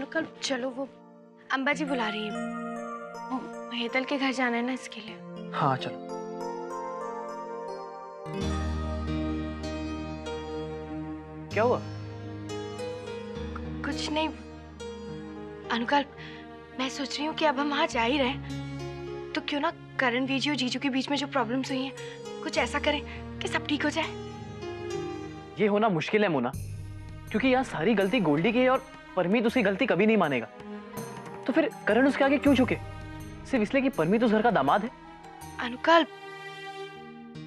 अनुकल चलो, वो अम्बा जी बुला रही है, वो हेतल के घर जाना है ना, इसके लिए। हाँ चलो। क्या हुआ? कुछ नहीं अनुकल, मैं सोच रही हूँ कि अब हम वहाँ जा ही रहे, तो क्यों ना करण बीजी और जीजू के बीच में जो प्रॉब्लम्स हुई हैं, कुछ ऐसा करें कि सब ठीक हो जाए। ये होना मुश्किल है मोना, क्योंकि यहाँ सारी गलती गोल्डी की है और परमीत उसकी गलती कभी नहीं मानेगा। तो फिर करण उसके आगे क्यों झुके? सिर्फ इसलिए कि परमीत उस घर का दामाद है? अनुकल,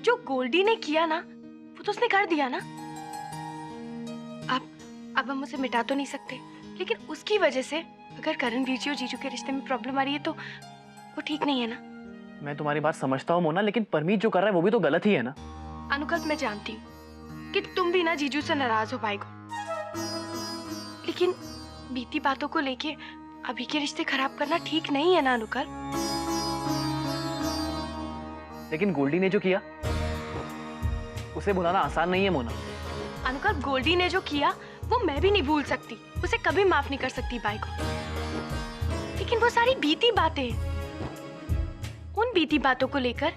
जो गोल्डी ने किया ना, वो तो उसने कर दिया ना। अब हम उसे मिटा तो नहीं सकते, लेकिन उसकी वजह से अगर करण बीजी और जीजू के रिश्ते में प्रॉब्लम आ रही है तो वो ठीक नहीं है ना। मैं तुम्हारी बात समझता हूँ मोना, लेकिन परमीत जो कर रहा है वो भी तो गलत ही है ना। अनुकल, मैं जानती हूँ कि तुम भी ना जीजू से नाराज हो पाएगो, लेकिन बीती बातों को लेके अभी के रिश्ते खराब करना ठीक नहीं है ना अनुकल। लेकिन गोल्डी ने जो किया उसे भुलाना आसान नहीं है मोना। अनुकल, गोल्डी ने जो किया वो मैं भी नहीं भूल सकती, उसे कभी माफ नहीं कर सकती बाई को, लेकिन वो सारी बीती बातें हैं। उन बीती बातों को लेकर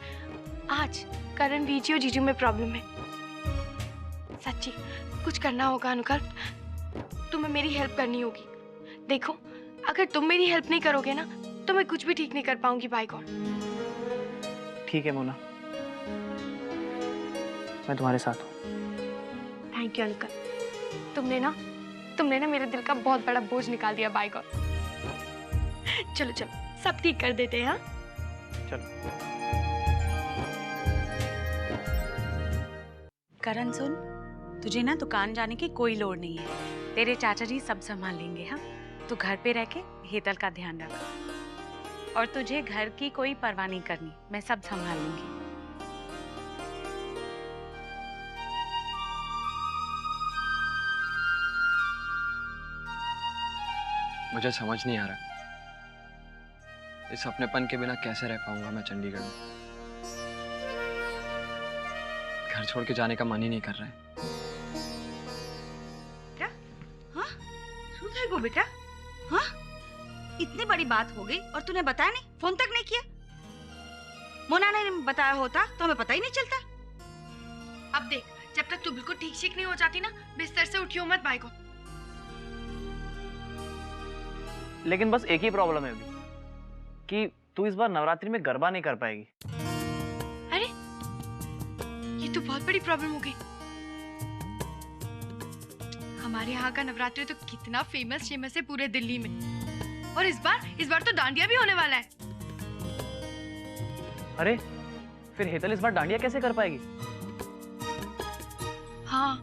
आज करण बीजी और जीजू में प्रॉब्लम है। सच्ची कुछ करना होगा अनुकल, तुम्हें मेरी हेल्प करनी होगी। देखो, अगर तुम मेरी हेल्प नहीं करोगे ना तो मैं कुछ भी ठीक नहीं कर पाऊंगी बाई गॉड। ठीक है मोना, मैं तुम्हारे साथ हूँ। थैंक यू अंकल, तुमने ना मेरे दिल का बहुत बड़ा बोझ निकाल दिया बाय गॉड। चलो चलो सब ठीक कर देते हैं। हाँ चलो। करण सुन, तुझे ना दुकान जाने की कोई लोड़ नहीं है, तेरे चाचा जी सब संभाल लेंगे। हाँ, तू घर पे रह के हेतल का ध्यान रख, और तुझे घर की कोई परवाह नहीं करनी, मैं सब संभाल लूंगी। मुझे समझ नहीं आ रहा इस अपनेपन के बिना कैसे रह पाऊंगा मैं चंडीगढ़ में। घर छोड़ के जाने का मन ही नहीं कर रहा है। बेटा, हाँ? सुन गो बेटा, हाँ? इतनी बड़ी बात हो गई और तूने बताया नहीं, फोन तक नहीं किया। मोना ने बताया होता तो हमें पता ही नहीं चलता। अब देख, जब तक तू बिल्कुल ठीक ठीक नहीं हो जाती ना, बिस्तर से उठियो मत बाई को। लेकिन बस एक ही प्रॉब्लम है अभी, कि तू इस बार नवरात्रि में गरबा नहीं कर पाएगी। अरे ये तो बहुत बड़ी प्रॉब्लम हो गई। हमारे यहाँ का नवरात्रि तो कितना फेमस है पूरे दिल्ली में, और इस बार तो डांडिया भी होने वाला है। अरे फिर हेतल इस बार डांडिया कैसे कर पाएगी? हाँ,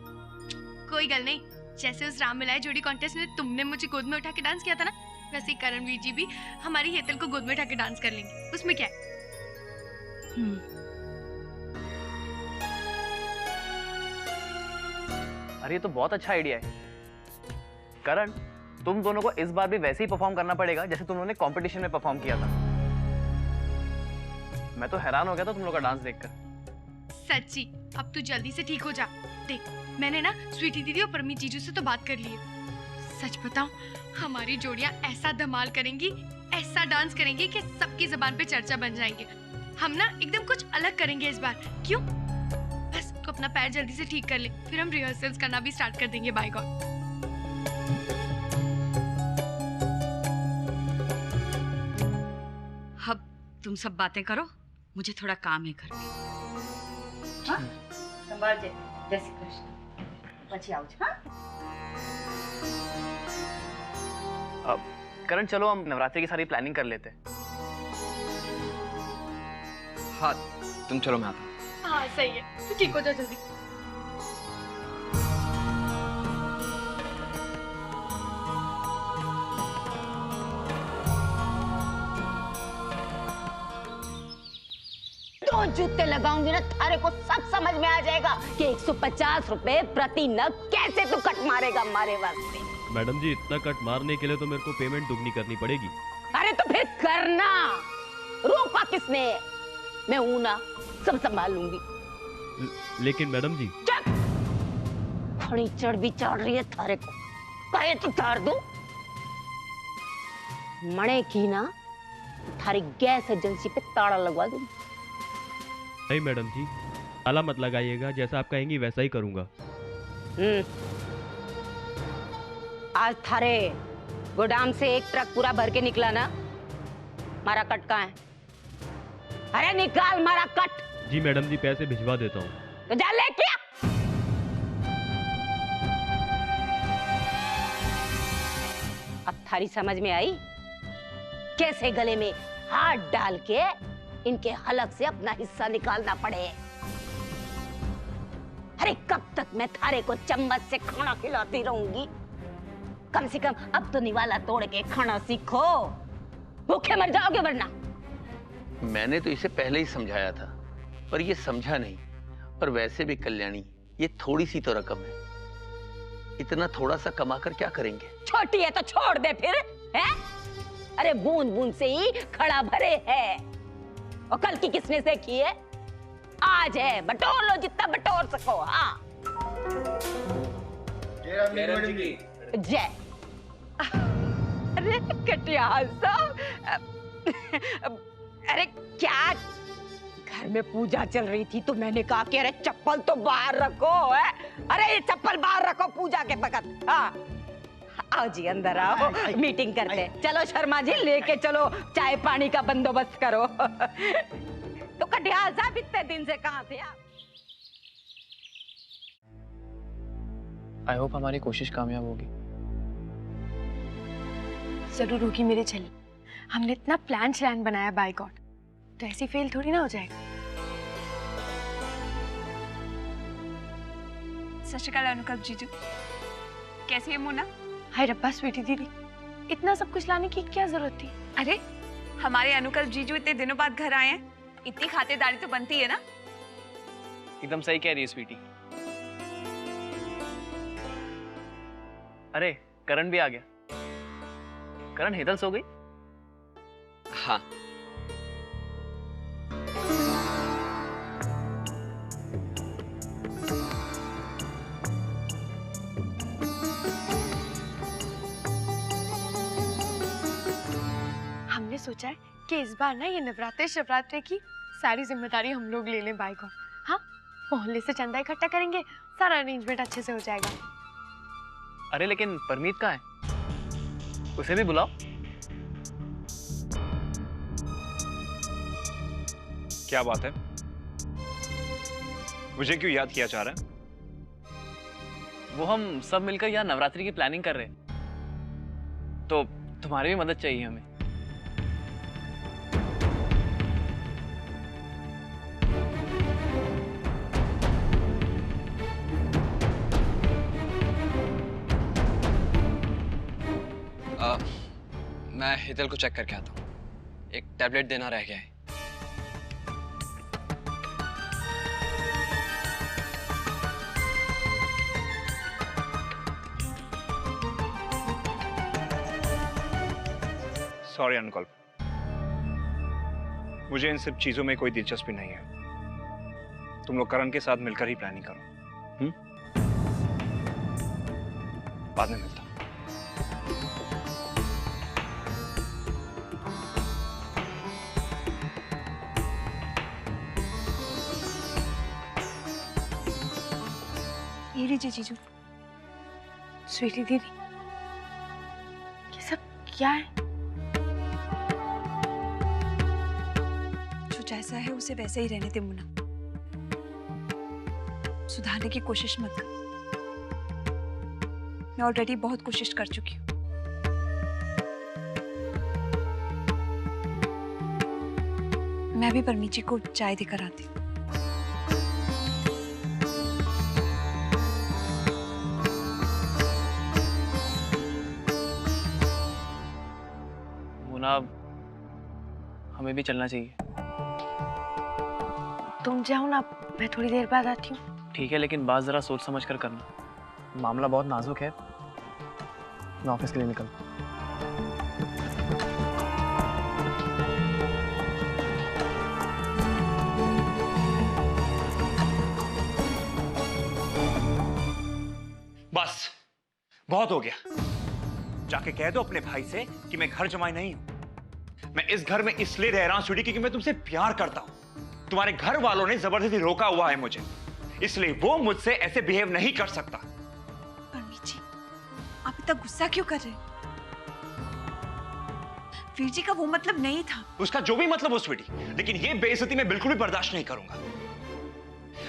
कोई गल नहीं, जैसे उस राम मिलाए जोड़ी कॉन्टेस्ट में तुमने मुझे गोद में उठा के डांस किया था ना, वैसे करणवीर जी भी हमारी हेतल को गोद में उठा के डांस कर लेंगे, उसमें क्या है। अरे ये तो बहुत अच्छा आइडिया है। करण, तुम दोनों को इस बार भी वैसे ही परफॉर्म करना पड़ेगा जैसे तुम लोगों ने कंपटीशन में परफॉर्म किया था। मैं तो हैरान हो गया था तुम लोग का डांस देखकर। सच्ची, अब तू जल्दी से ठीक हो जा। देख, मैंने ना स्वीटी दीदी और परमीत जीजू से तो बात कर ली है। सच बताऊं, हमारी जोड़ियां ऐसा धमाल करेंगी, ऐसा डांस करेंगी कि सबकी जुबान पे चर्चा बन जाएंगे। हम ना एकदम कुछ अलग करेंगे इस बार। क्यों? बस तू अपना पैर जल्दी से ठीक कर ले, फिर हम रिहर्सल्स करना भी स्टार्ट कर देंगे बाय गॉड। अब तुम सब बातें करो, मुझे थोड़ा काम है घर में। हाँ? संभाल जय श्री कृष्ण। પછી આવજો। हाँ? अब करण, चलो हम नवरात्रि की सारी प्लानिंग कर लेते हैं। हाँ तुम चलो, मैं आता हूँ। हाँ सही है, तू ठीक हो जा जल्दी। तो जूते लगाऊंगी ना, थारे को सब समझ में आ जाएगा कि 150 रुपए प्रति नग कैसे तू कट मारेगा हमारे वास्ते। मैडम जी, इतना कट मारने के लिए तो मेरे को पेमेंट दुगनी करनी पड़ेगी। अरे तो फिर करना, रोका किसने? मैं हूं ना, सब संभाल लूंगी। लेकिन मैडम जी। चुप! खड़ी चढ़ भी चढ़ रही है थारे को, कहे तो तार दूं। मणे की ना थारी गैस एजेंसी पे ताला लगवा दूं। नहीं मैडम जी, ताला मत लगाइएगा, जैसा आप कहेंगी वैसा ही करूंगा। आज थारे गोदाम से एक ट्रक पूरा भर के निकला ना, मारा कट कहाँ है? अरे निकाल मारा कट। जी मैडम जी, पैसे भिजवा देता हूँ। तो जा लेके आ। अब थारी समझ में आई कैसे गले में हाथ डाल के इनके हलक से अपना हिस्सा निकालना पड़े। अरे कब तक मैं थारे को चम्मच से खाना खिलाती रहूंगी? कम से कम अब तो निवाला तोड़ के खाना सीखो, भूखे मर जाओगे वरना। मैंने तो इसे पहले ही समझाया था, पर ये समझा नहीं। पर वैसे भी कल्याणी, ये थोड़ी सी तो रकम है, इतना थोड़ा सा कमा कर क्या करेंगे? छोटी है तो छोड़ दे फिर, है? अरे बूंद बूंद से ही खड़ा भरे है। और कल की किसने से की है? आज है, बटोर लो जितना बटोर सको। हाँ जय। अरे कटियाल साहब, अरे क्या, घर में पूजा चल रही थी तो मैंने कहा कि अरे चप्पल तो बाहर रखो, है? अरे ये चप्पल बाहर रखो पूजा के वक्त। हाँ आओ जी अंदर आओ, मीटिंग करते हैं। चलो शर्मा जी लेके चलो, चाय पानी का बंदोबस्त करो। तो कटियाल साहब इतने दिन से कहाँ थे आप? आई होप हमारी कोशिश कामयाब होगी। जरूर होगी मेरे छली। हमने इतना प्लान बनाया बाय गॉड, तो ऐसी फेल थोड़ी ना हो जाएगा। सत श्री अकाल अनुकल्प जीजू, कैसी है मोना? हाय रब्बा स्वीटी दीदी, इतना सब कुछ लाने की क्या जरूरत थी? अरे हमारे अनुकल्प जीजू इतने दिनों बाद घर आए हैं, इतनी खातिरदारी तो बनती है ना। एकदम सही कह रही है स्वीटी। अरे करण भी आ गया। करण, हेतल सो गई? हाँ। हमने सोचा है कि इस बार ना ये नवरात्रे शिवरात्रि की सारी जिम्मेदारी हम लोग ले लें बाय गॉड। हाँ, मोहल्ले से चंदा इकट्ठा करेंगे, सारा अरेंजमेंट अच्छे से हो जाएगा। अरे लेकिन परमीत कहाँ है? उसे भी बुलाओ। क्या बात है? मुझे क्यों याद किया जा रहा है? वो हम सब मिलकर यहाँ नवरात्रि की प्लानिंग कर रहे हैं, तो तुम्हारी भी मदद चाहिए हमें। मैं हेतल को चेक करके आता हूँ, एक टैबलेट देना रह गया है। सॉरी अनुकल्प, मुझे इन सब चीजों में कोई दिलचस्पी नहीं है। तुम लोग करण के साथ मिलकर ही प्लानिंग करो। बाद में मिलता हूं। ये लीजिए जीजू। स्वीटी दीदी, ये सब क्या है? जो जैसा है उसे वैसे ही रहने दे मुन्ना, सुधारने की कोशिश मत कर। मैं ऑलरेडी बहुत कोशिश कर चुकी हूँ। मैं भी परमीत जी को चाय देकर आती हूँ। मोना, हमें भी चलना चाहिए। तुम जाओ ना, मैं थोड़ी देर बाद आती हूँ। ठीक है, लेकिन बात जरा सोच समझ कर करना, मामला बहुत नाजुक है। मैं ऑफिस के लिए निकल। बस बहुत हो गया। जाके कह दो अपने भाई से कि मैं घर जमाई नहीं हूं। मैं इस घर में इसलिए रह रहा हूं स्वीटी क्योंकि मैं तुमसे प्यार करता हूं। तुम्हारे घर वालों ने जबरदस्ती रोका हुआ है मुझे, इसलिए वो मुझसे ऐसे बिहेव नहीं कर सकता। परमीत जी, आप इतना गुस्सा क्यों कर रहे हैं? वीर जी का वो मतलब नहीं था। उसका जो भी मतलब हो स्वीटी, लेकिन ये बेइज्जती मैं बिल्कुल भी बर्दाश्त नहीं करूंगा।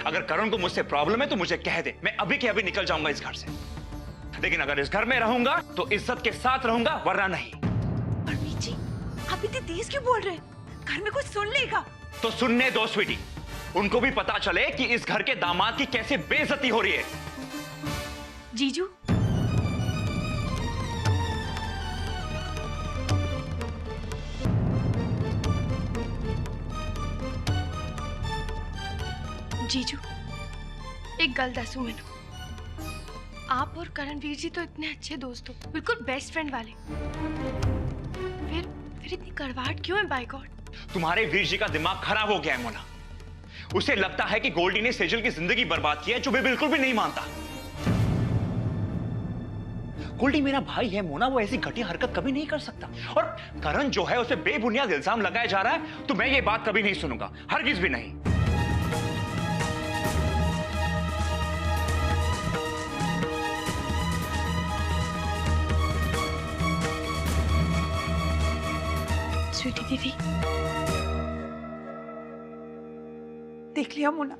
अगर करण को मुझसे प्रॉब्लम है तो मुझे कह दे, मैं अभी के अभी निकल जाऊंगा इस घर से। लेकिन अगर इस घर में रहूंगा तो इज्जत के साथ रहूंगा, वरना नहीं। परमीत जी, आप इतनी तेज क्यों बोल रहे हैं? घर में कुछ सुन लेगा। तो सुनने दो स्वीटी, उनको भी पता चले कि इस घर के दामाद की कैसे बेइज्जती हो रही है। जीजू, जीजू, एक गल दसू मैनू, आप और करणवीर जी तो इतने अच्छे दोस्त हो, बिल्कुल बेस्ट फ्रेंड वाले, फिर इतनी कड़वाहट क्यों है बाय गॉड? तुम्हारे वीर जी का दिमाग खराब हो गया है मोना। उसे लगता है कि गोल्डी ने सेजल की जिंदगी बर्बाद की है, जो मैं बिल्कुल भी नहीं मानता। गोल्डी मेरा भाई है मोना, वो ऐसी घटिया हरकत कभी नहीं कर सकता। और करण जो है उसे बेबुनियाद इल्जाम लगाया जा रहा है, तो मैं ये बात कभी नहीं सुनूंगा, हरगिज भी नहीं। स्वीटी दीदी, देख लिया मोना,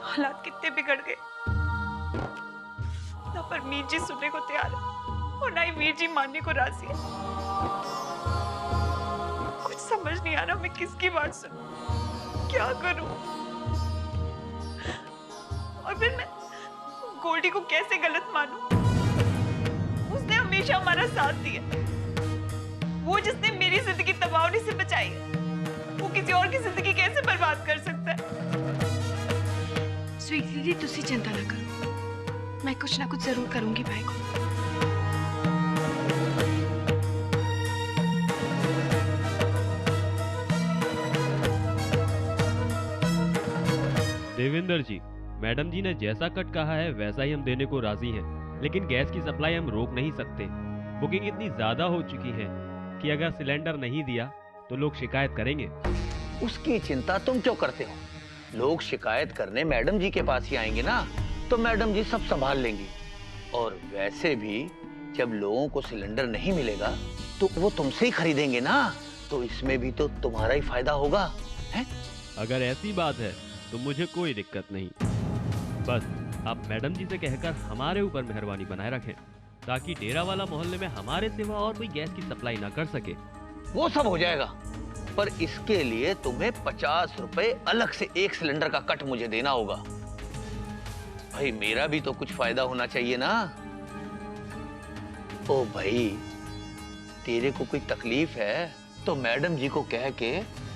हालात कितने बिगड़ गए। ना परमीत जी सुनने को तैयार है और ना ही वीर जी मानने को राजी है। कुछ समझ नहीं आ रहा मैं किसकी बात सुनूं, क्या करूं। और फिर मैं गोल्डी को कैसे गलत मानूं? उसने हमेशा हमारा साथ दिया, वो जिसने मेरी जिंदगी तबाह होने से बचाई है, वो किसी और की जिंदगी कैसे बर्बाद कर सकता है? स्वीट दीदी, तुसी चिंता ना करो, मैं कुछ ना कुछ जरूर करूंगी भाई को। देवेंद्र जी, मैडम जी ने जैसा कट कहा है वैसा ही हम देने को राजी हैं, लेकिन गैस की सप्लाई हम रोक नहीं सकते। बुकिंग इतनी ज्यादा हो चुकी है कि अगर सिलेंडर नहीं दिया तो लोग शिकायत करेंगे। उसकी चिंता तुम क्यों करते हो? लोग शिकायत करने मैडम जी के पास ही आएंगे ना, तो मैडम जी सब संभाल लेंगी। और वैसे भी जब लोगों को सिलेंडर नहीं मिलेगा तो वो तुमसे ही खरीदेंगे ना, तो इसमें भी तो तुम्हारा ही फायदा होगा, है? अगर ऐसी बात है तो मुझे कोई दिक्कत नहीं, बस आप मैडम जी से कहकर हमारे ऊपर मेहरबानी बनाए रखें, ताकि डेरा वाला मोहल्ले में हमारे सिवा और कोई गैस की सप्लाई ना कर सके। वो सब हो जाएगा, पर इसके लिए तुम्हें 50 रुपए अलग से एक सिलेंडर का कट मुझे देना होगा। भाई मेरा भी तो कुछ फायदा होना चाहिए ना। ओ भाई, तेरे को कोई तकलीफ है तो मैडम जी को कह के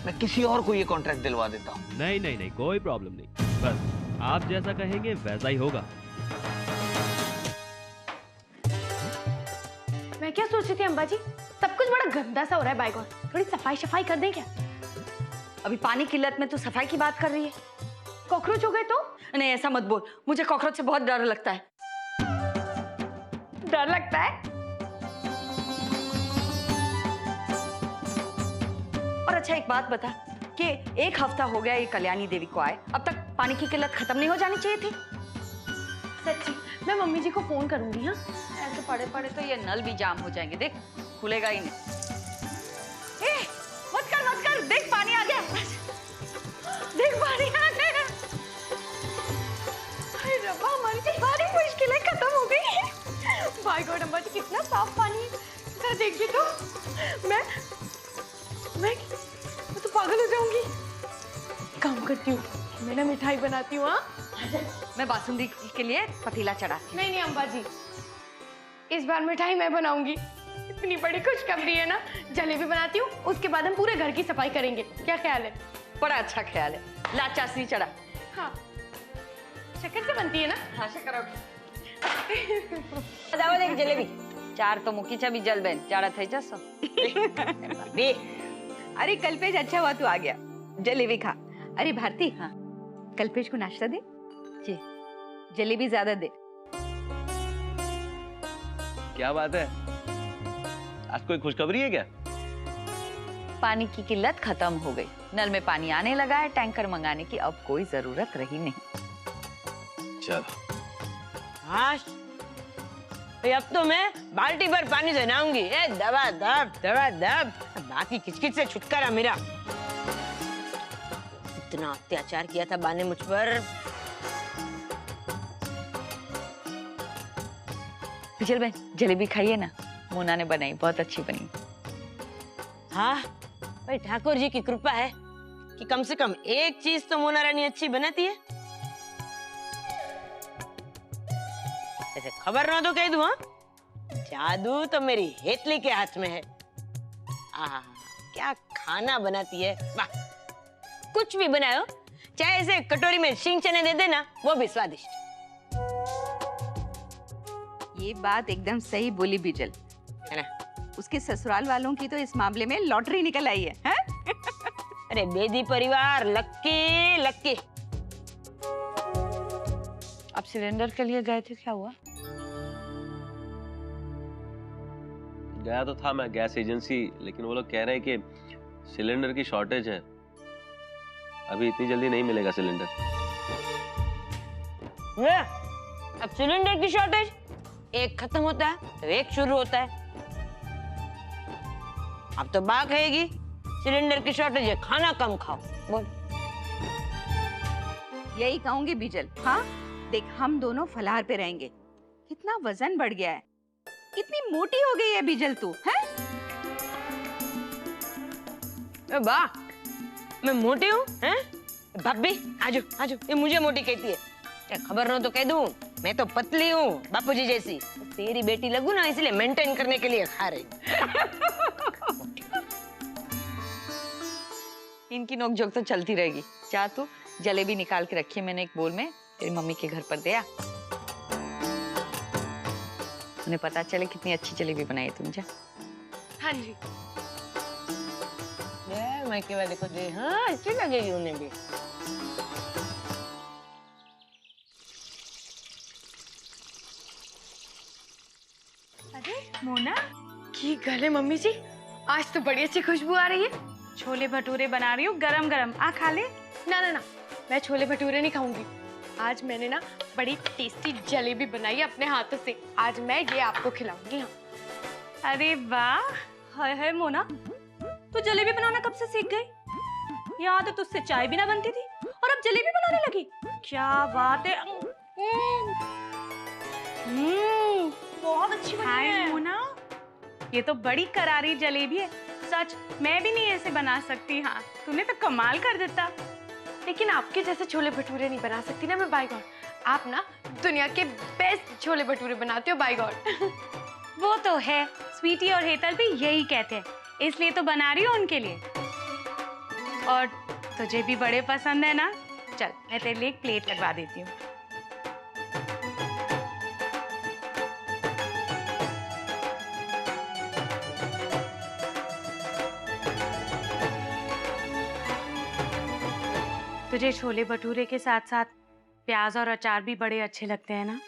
मैं किसी और को ये कॉन्ट्रैक्ट दिलवा देता हूँ। नहीं नहीं नहीं, कोई प्रॉब्लम नहीं, बस आप जैसा कहेंगे वैसा ही होगा। मैं क्या सोच रही थी अम्बा जी, सब कुछ बड़ा गंदा सा हो रहा है बाय गॉड, थोड़ी सफाई शफाई कर दें क्या? अभी पानी की किल्लत में तू सफाई की बात कर रही है? कॉकरोच हो गए तो? नहीं ऐसा मत बोल, मुझे कॉकरोच से बहुत डर लगता है। डर लगता है? और अच्छा एक बात बता कि 1 हफ्ता हो गया ये कल्याणी देवी को आए, अब तक पानी की किल्लत खत्म नहीं हो जानी चाहिए थी? सच्ची, मैं मम्मी जी को फोन करूंगी। हाँ, ऐसे पड़े पड़े तो ये नल भी जाम हो जाएंगे, देख खुलेगा ही नहीं। ए, मत कर, देख पानी आ गया, देख पानी आ गया। अरे रब्बा, हमारी तो सारी मुश्किलें खत्म हो गई। बाय गॉड अम्बा जी, कितना साफ पानी है, जरा देख भी तो। मैं तो पागल हो जाऊंगी। काम करती हूँ, मैं ना मिठाई बनाती हूँ। हाँ, मैं बासुंदी के लिए पतीला चढ़ाती। नहीं अम्बा जी, इस बार मिठाई मैं बनाऊंगी। इतनी बड़ी खुशखबरी है ना, जलेबी बनाती हूँ, उसके बाद हम पूरे घर की सफाई करेंगे। क्या ख्याल है? बड़ा अच्छा ख्याल है। ला चाशनी चढ़ा। हाँ, शक्कर से बनती है ना? हाँ, शक्कर। जाओ देख जलेबी 4 तो मुकी छबी जल बेन चाड़ा થઈ જશો। बे, अरे कल्पेश अच्छा हुआ तू आ गया, जलेबी खा। अरे भारती, हाँ कल्पेश को नाश्ता दे जी, जलेबी ज्यादा दे। क्या बात है, आज कोई खुशखबरी है क्या? पानी की किल्लत खत्म हो गई, नल में पानी आने लगा है, टैंकर मंगाने की अब कोई जरूरत रही नहीं। चलो हाँ अब तो मैं बाल्टी भर पानी से नहाऊंगी। ए दबा दब दबा दब, बाकी किचकिच से छुटकारा मेरा। इतना अत्याचार किया था बा ने मुझ पर। बिजल बहन, जलेबी खाइए ना, मोना ने बनाई, बहुत अच्छी बनी। हाँ भाई, ठाकुर जी की कृपा है कि कम से कम एक चीज तो मोना रानी अच्छी बनाती है। ऐसे खबर ना तो कह दूं, हाँ जादू तो मेरी हेतली के हाथ में है। आहा, क्या खाना बनाती है, वाह। कुछ भी बनाओ, चाहे ऐसे कटोरी में शिंग चने दे देना, वो भी स्वादिष्ट। ये बात एकदम सही बोली बिजल, है ना? उसके ससुराल वालों की तो इस मामले में लॉटरी निकल आई है, हैं? अरे बेदी परिवार लक्की लक्की। अब सिलेंडर के लिए गए थे, क्या हुआ? गया तो था मैं गैस एजेंसी, लेकिन वो लोग कह रहे हैं कि सिलेंडर की शॉर्टेज है, अभी इतनी जल्दी नहीं मिलेगा सिलेंडर। अब सिलेंडर की शॉर्टेज, एक खत्म होता है तो एक शुरू होता है। अब तो बात कहेगी सिलेंडर की शॉर्टेज है, खाना कम खाओ। बोल। यही कहूंगी बिजल। हाँ देख, हम दोनों फलाहार पे रहेंगे। कितना वजन बढ़ गया है, कितनी मोटी हो गई है बिजल तू, हैं? वाह, मैं मोटी हूँ, हैं? भाभी आजो आजो, ये मुझे मोटी कहती है। क्या खबर ना तो कह दूं, मैं तो पतली हूँ बापूजी जैसी। तेरी बेटी लगू ना, इसलिए मेंटेन करने के लिए खा रही। इनकी नोकझोंक तो चलती रहेगी। जा तू जलेबी निकाल के रखी है मैंने एक बोल में, तेरी मम्मी के घर पर दे आ, उन्हें पता चले कितनी अच्छी जलेबी बनाई है तुमने। हाँ जी। मायके वाले को दे, हाँ अच्छी लगेगी उन्हें भी। अरे मोना, की गल है मम्मी जी, आज तो बड़ी अच्छी खुशबू आ रही है। छोले भटूरे बना रही हूँ गरम गरम, आ खा ले। ना ना ना, मैं छोले भटूरे नहीं खाऊंगी। आज मैंने ना बड़ी टेस्टी जलेबी बनाई है अपने हाथों से, आज मैं ये आपको खिलाऊंगी। हाँ। अरे वाह, हाय हाय मोना, तू जलेबी बनाना कब से सीख गई? याद है तुझसे चाय भी ना बनती थी और अब जलेबी बनाने लगी। क्या बात है, बहुत अच्छी बनी हाय है। मोना, ये तो बड़ी करारी जलेबी है। सच, मैं भी नहीं ऐसे बना सकती। हाँ तूने तो कमाल कर देता। लेकिन आपके जैसे छोले भटूरे नहीं बना सकती ना मैं, बाय गॉड। आप ना दुनिया के बेस्ट छोले भटूरे बनाते हो, बाय गॉड। वो तो है, स्वीटी और हेतल भी यही कहते हैं, इसलिए तो बना रही हूँ उनके लिए। और तुझे भी बड़े पसंद है ना, चल मैं तेरे लिए एक प्लेट लगवा देती हूँ। तुझे छोले भटूरे के साथ साथ प्याज और अचार भी बड़े अच्छे लगते हैं ना?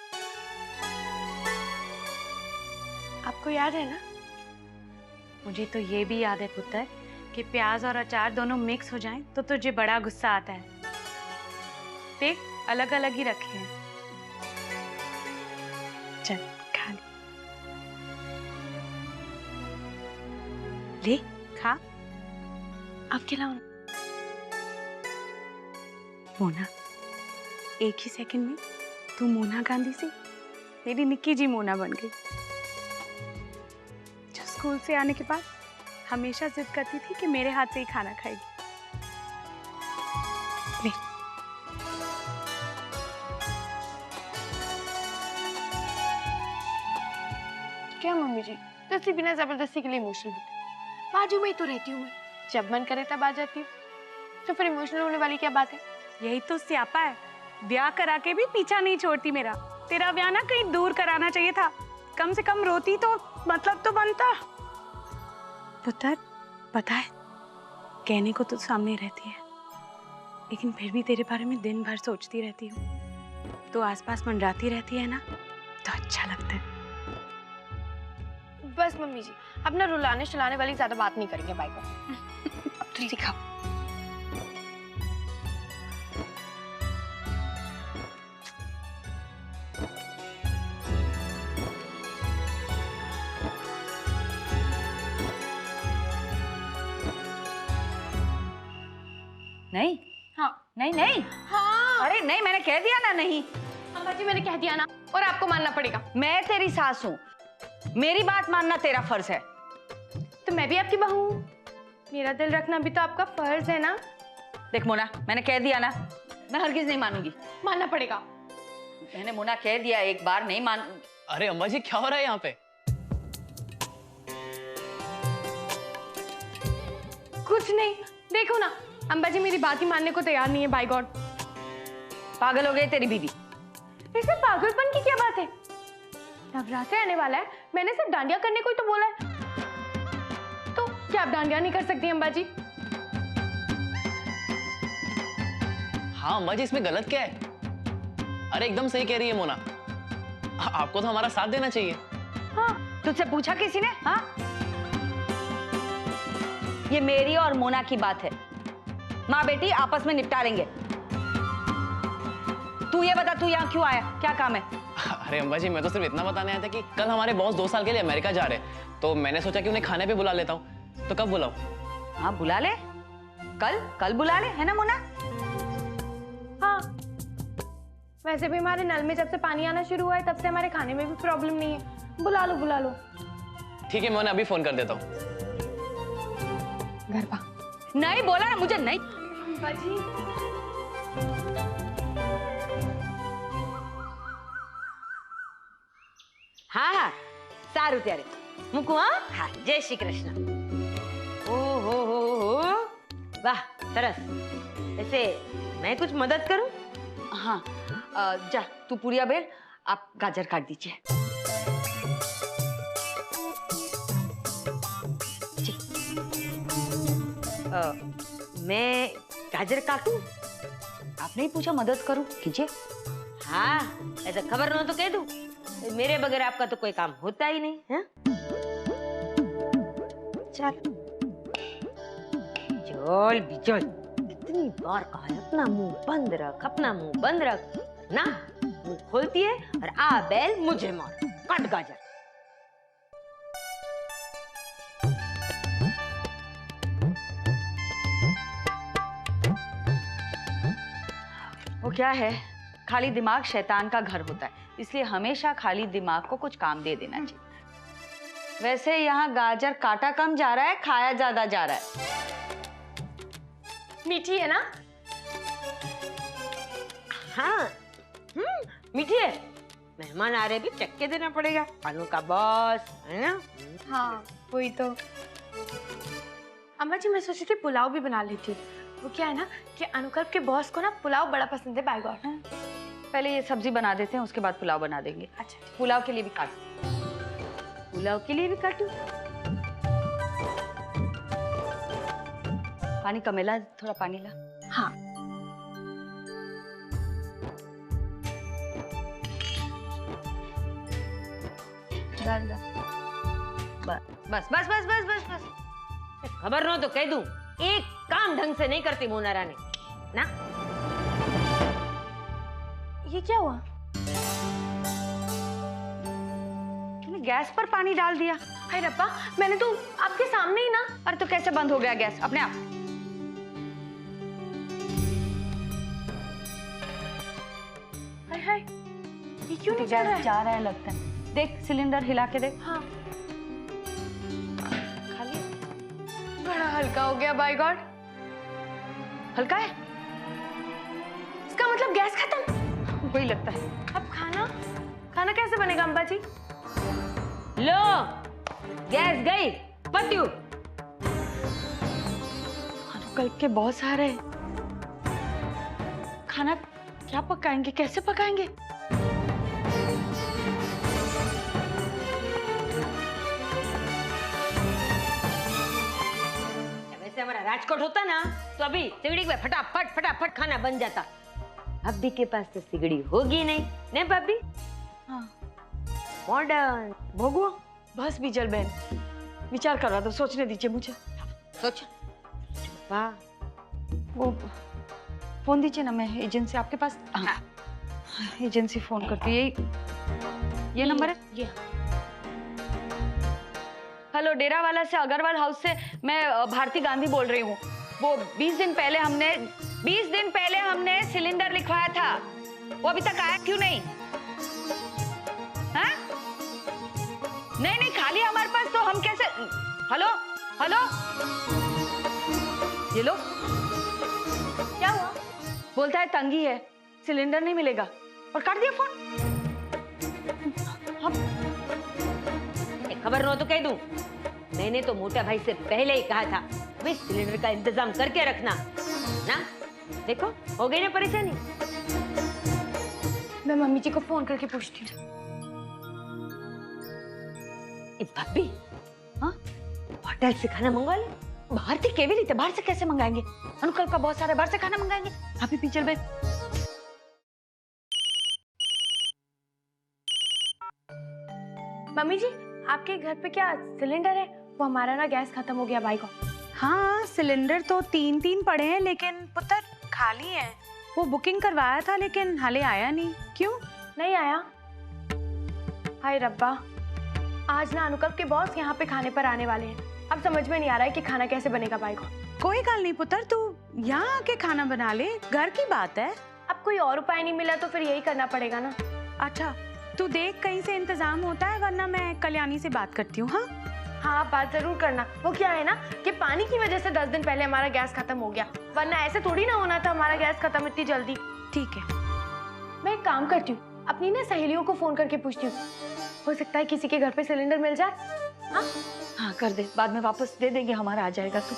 आपको याद है ना? मुझे तो ये भी याद है पुत्र कि प्याज और अचार दोनों मिक्स हो जाएं तो तुझे बड़ा गुस्सा आता है। देख, अलग अलग ही रखे हैं। चल खा ले, खा। आप खिलाओ। मोना, एक ही सेकंड में तू मोना गांधी से मेरी निक्की जी मोना बन गई, जो स्कूल से आने के बाद हमेशा जिद करती थी कि मेरे हाथ से ही खाना खाएगी। ले। क्या मम्मी जी, दस्ती बिना जबरदस्ती के लिए इमोशनल होते? बाजू में ही तो रहती हूँ मैं, जब मन करे तब आ जाती हूँ, तो फिर इमोशनल होने वाली क्या बात है? यही तो स्यापा है, ब्याह करा के भी पीछा नहीं छोड़ती मेरा। तेरा ब्याह ना कहीं दूर कराना चाहिए था, कम से कम रोती तो मतलब तो बनता। पुत्र, पता है कहने को तो सामने रहती है, लेकिन फिर भी तेरे बारे में दिन भर सोचती रहती हूँ। तो आसपास मंडराती रहती है ना, तो अच्छा लगता है। बस मम्मी जी, अपना रुलाने चलाने वाली ज्यादा बात नहीं करेंगे बाय को। तू सिखा। नहीं हाँ नहीं नहीं हाँ। अरे नहीं, मैंने कह दिया ना नहीं। अम्मा जी मैंने कह दिया ना, और आपको मानना पड़ेगा। मैं तेरी सास हूँ, मेरी बात मानना तेरा फर्ज है। तो मैं भी आपकी बहू हूँ, मेरा दिल रखना भी तो आपका फर्ज है ना। देख मोना, मैंने कह दिया ना, मैं हरगिज नहीं मानूंगी। मानना पड़ेगा। मैंने मोना कह दिया, एक बार नहीं मान। अरे अम्मा जी क्या हो रहा है यहाँ पे? कुछ नहीं, देखो ना अम्बा जी मेरी बात ही मानने को तैयार नहीं है। बाय गॉड, पागल हो गई तेरी बीवी। इसमें पागलपन की क्या बात है? नवरात्रि आने वाला है, मैंने सिर्फ डांडिया करने को ही तो बोला है। तो क्या आप डांडिया नहीं कर सकती अम्बा जी? हाँ अम्मा जी, इसमें गलत क्या है? अरे एकदम सही कह रही है मोना, आपको तो हमारा साथ देना चाहिए। हाँ, तुझसे पूछा किसी ने? हाँ, ये मेरी और मोना की बात है, माँ बेटी आपस में निपटा लेंगे। तू ये बता, तू यहाँ क्यों आया, क्या काम है? अरे अम्बा जी, मैं तो सिर्फ इतना बताने आया था कि कल हमारे बॉस 2 साल के लिए अमेरिका जा रहे हैं, तो मैंने सोचा कि उन्हें खाने पे बुला लेता हूँ। तो कब बुलाऊं? हाँ बुला ले, कल बुला ले, है ना मोना? हाँ, वैसे भी हमारे नल में जब से पानी आना शुरू हुआ है तब से हमारे खाने में भी प्रॉब्लम नहीं है। बुला लो बुला लो। ठीक है, मैं उन्हें अभी फोन कर देता हूँ। घर पा नहीं बोला ना मुझे, नहीं। अम्बा जी હા સારું ત્યારે મૂકું હા હા જય શ્રી કૃષ્ણ ઓહો હો વાહ સરસ ऐसे मैं कुछ मदद करूं? हाँ, जा तू पूरिया बेल, आप गाजर काट दीजिए। मैं गाजर काटूं? आपने ही पूछा मदद करूं, कीजिए। हाँ ऐसा खबर न तो कह दूं, मेरे बगैर आपका तो कोई काम होता ही नहीं है। चल चल बिचल, कितनी बार कहा है अपना मुंह बंद रख, अपना मुंह बंद रख ना, मुंह खोलती है और आ बैल मुझे मार, काट गाजर। वो क्या है, खाली दिमाग शैतान का घर होता है, इसलिए हमेशा खाली दिमाग को कुछ काम दे देना चाहिए। वैसे यहाँ गाजर काटा कम जा रहा है, खाया ज्यादा जा रहा है। मीठी है ना? हाँ मीठी है, मेहमान आ रहे भी चख के देना पड़ेगा, अनु का बॉस है ना। हाँ वही तो। अम्मा जी मैं सोची थी पुलाव भी बना लेती हूँ। वो क्या है ना कि अनुकल्प के बॉस को ना पुलाव बड़ा पसंद है। बाय गॉड, पहले ये सब्जी बना देते हैं, उसके बाद पुलाव बना देंगे। अच्छा पुलाव के लिए भी काट। पुलाव के लिए भी काटूं? पानी कमेला, थोड़ा पानी ला। हाँ डाल डाल। बस बस बस बस बस बस, खबर न तो कह दूं, एक काम ढंग से नहीं करती मोना रानी ना। ये क्या हुआ? तूने गैस पर पानी डाल दिया। हाय रब्बा, मैंने तो आपके सामने ही ना। अरे तो कैसे बंद हो गया गैस अपने आप? हाय हाय, ये क्यों नहीं चल रहा है? जा रहा है लगता है। देख सिलेंडर हिला के देख। हाँ खाली बड़ा हल्का हो गया। बाय गॉड, हल्का है, इसका मतलब गैस खत्म। वही लगता है। अब खाना खाना कैसे बनेगा अम्बा जी? लो गैस गई, पत्यू। अनुकल्प के बहुत आ रहे हैं, खाना क्या पकाएंगे, कैसे पकाएंगे? वैसे हमारा राजकोट होता ना तो अभी सिगड़ी में फटाफट फटाफट खाना बन जाता। भाभी के पास तो सिगड़ी होगी नहीं, नहीं भाभी? हाँ मॉडर्न भोगो बस बीजल बहन, विचार करवा दो, सोचने दीजिए मुझे। सोच। वाह। वो फोन दीजिए ना, मैं एजेंसी आपके पास। हाँ, एजेंसी फोन करती है। ये नंबर है? ये। हेलो, डेरा वाला से, अग्रवाल हाउस से मैं भारती गांधी बोल रही हूँ। वो 20 दिन पहले हमने सिलेंडर लिखवाया था, वो अभी तक आया क्यों नहीं? हाँ? नहीं खाली हमारे पास, तो हम कैसे? हेलो हेलो, ये लो। क्या हुआ? बोलता है तंगी है, सिलेंडर नहीं मिलेगा, और काट दिया फोन। खबर न तो कह दूं, मैंने तो मोटा भाई से पहले ही कहा था भाई सिलेंडर का इंतजाम करके रखना ना। देखो हो गई ना परेशानी। मैं मम्मी जी को फोन करके पूछती हूँ। भाभी, हाँ, होटल से खाना मंगवा ले। बाहर से केवल ही थे, बाहर से कैसे मंगाएंगे? अनुकल का बहुत सारे, बाहर से खाना मंगाएंगे। अभी भी चल बे। मम्मी जी, आपके घर पे क्या सिलेंडर है? वो हमारा ना गैस खत्म हो गया भाई को। हाँ, सिलेंडर तो 3 पड़े हैं, लेकिन पुत्र खाली है। वो बुकिंग करवाया था लेकिन हाले आया नहीं। क्यों नहीं आया? हाय रब्बा, आज ना अनुकल के बॉस यहाँ पे खाने पर आने वाले हैं। अब समझ में नहीं आ रहा है कि खाना कैसे बनेगा भाई को। कोई गल नहीं पुत्र, तू यहाँ आके खाना बना ले, घर की बात है। अब कोई और उपाय नहीं मिला तो फिर यही करना पड़ेगा ना। अच्छा, तू देख कहीं से इंतजाम होता है, वरना मैं कल्याणी से बात करती हूँ। हाँ हाँ, बात जरूर करना। वो क्या है ना कि पानी की वजह से 10 दिन पहले हमारा गैस खत्म हो गया, वरना ऐसे थोड़ी ना होना था हमारा गैस खत्म इतनी जल्दी। ठीक है, मैं एक काम करती हूँ, अपनी ना सहेलियों को फोन करके पूछती हूँ, हो सकता है किसी के घर पे सिलेंडर मिल जाए। हाँ हाँ कर दे, बाद में वापस दे देंगे, हमारा आ जाएगा तो।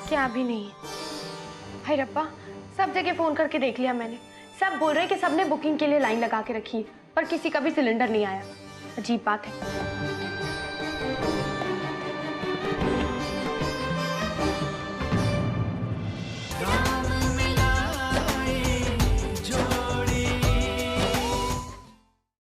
क्या अभी नहीं है? हाय रब्बा, सब जगह फोन करके देख लिया मैंने, सब बोल रहे हैं कि सबने बुकिंग के लिए लाइन लगा के रखी है, पर किसी का भी सिलेंडर नहीं आया। अजीब बात है।